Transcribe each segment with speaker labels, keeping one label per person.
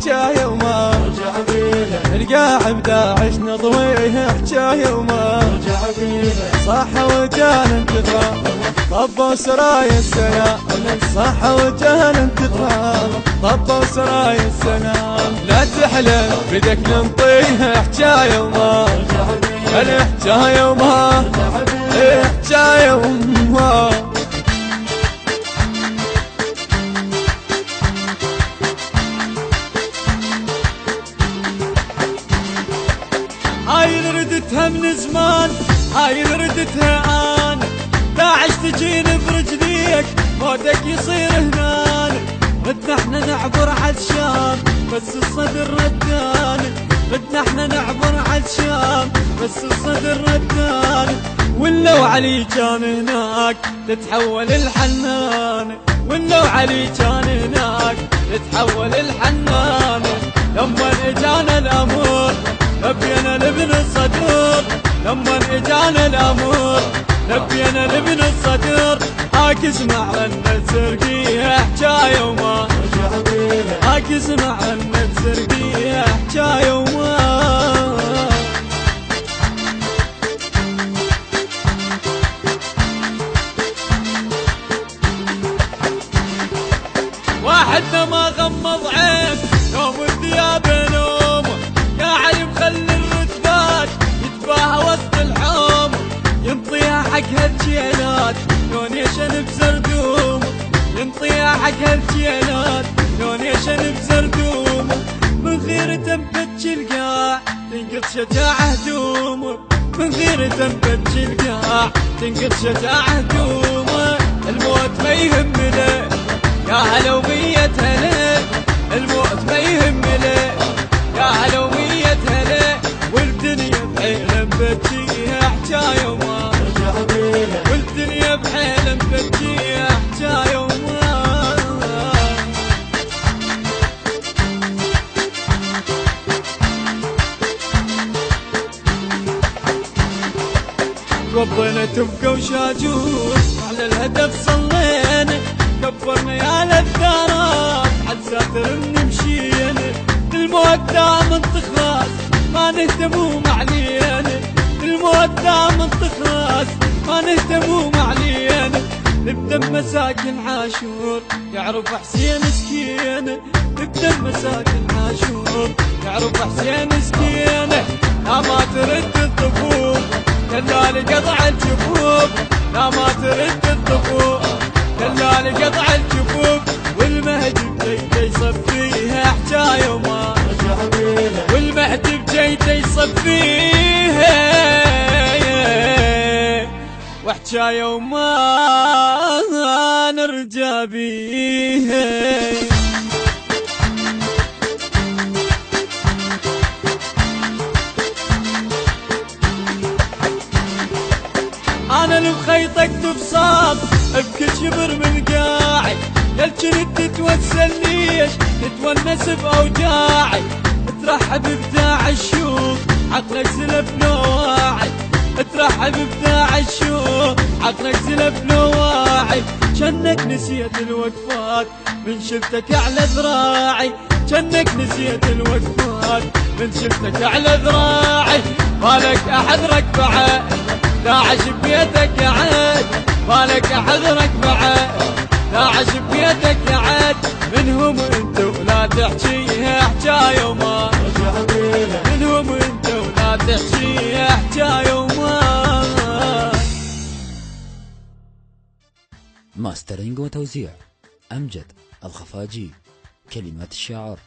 Speaker 1: حجايه وما
Speaker 2: رجع بيها
Speaker 1: القاعد داعش نضويه حجايه وما
Speaker 2: رجع بيها
Speaker 1: صح وجان انتظار طبوا سرايا السلام صح وجان انتظار طبوا سرايا السلام لا تحلم بدك ننطيه حجايه وما
Speaker 2: رجع بيها
Speaker 1: الحجايه وما
Speaker 2: رجع بيها
Speaker 1: حجايه وما هاي اللي ردتها من زمان هاي اللي ردتها انا داعش تجيني برجليك موتك يصير هنان بدنا احنا نعبر عالشام بس الصدر ردان بدنا احنا نعبر عالشام بس الصدر ردان ولو علي كان هناك تتحول الحنان ولو علي كان هناك تتحول الحنان لما اجانا الامور نبينا لابن الصدر لما اجانا الامور نبينا لابن الصدر هاك اسمع عن السرقية حجاية وما
Speaker 2: رجع بيها
Speaker 1: هاك اسمع عن السرقية حجاية وما واحدنا ما غمض عين يوم الثياب نومه قاعد مخلي الرتبات يتباهى وسط الحوم ينطيها حق هالجيلات لون يشن بزردومه ينطيها حق هالجيلات لون يشن بزردومه من غيرته مفتش القاع تنقص شجاعة هدومه من غيرته مفتش القاع تنقص شجاعة هدومه الموت ما يهمنا يا هلا ومية هلا الموت ما يهم له يا هلا ومية هلا والدنيا بحيل مفتشيها حجاية وما
Speaker 2: رجع بيها
Speaker 1: والدنيا بحيل مفتشيها حجاية وما ربنا تبقى وشاجور على الهدف صلينا كبرنا يا للدارات عالساتر نمشينا الموت دام تخلص ما نهتموا معلينا الموت دام تخلص ما نهتموا معلينا نبدا مساكن عاشور يعرف حسين سكينه نبدا مساكن عاشور يعرف حسين سكينه لا ما ترد الضفوف دلال قطع الجفوف لا ما ترد الضفوف دلال قطع الجفوف والمهدي بجيته يصفيها حجاية وما
Speaker 2: رجع بيها
Speaker 1: والمهدي بجيته يصفيها وحجاية وما نرجع بيها انا المخيطك تبصاب بكل شبر من قاعي يل جنت تتوسل ليش تتونس باوجاعي ترحب بابداع الشوق عقلك زلف نواعي ترحب بابداع الشوق عقلك زلف نواعي جنك نسيت الوقفات من شفتك على ذراعي جنك نسيت الوقفات من شفتك على ذراعي بالك احذرك بعد داعش بيتك عاد بالك احذرك بعد داعش بيتك عاد منهم انت ولا تحجيها حجاية وما
Speaker 2: رجع بيها
Speaker 1: منهم انت ولا تحجيها حجاية وما
Speaker 3: ماسترينج وتوزيع أمجد الخفاجي. كلمات الشاعر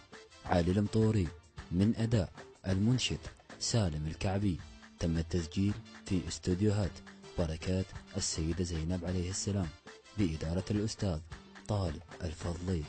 Speaker 3: علي المطوري من أداء المنشد سالم الكعبي. تم التسجيل في استوديوهات بركات السيدة زينب عليه السلام بإدارة الأستاذ طالب الفضلي.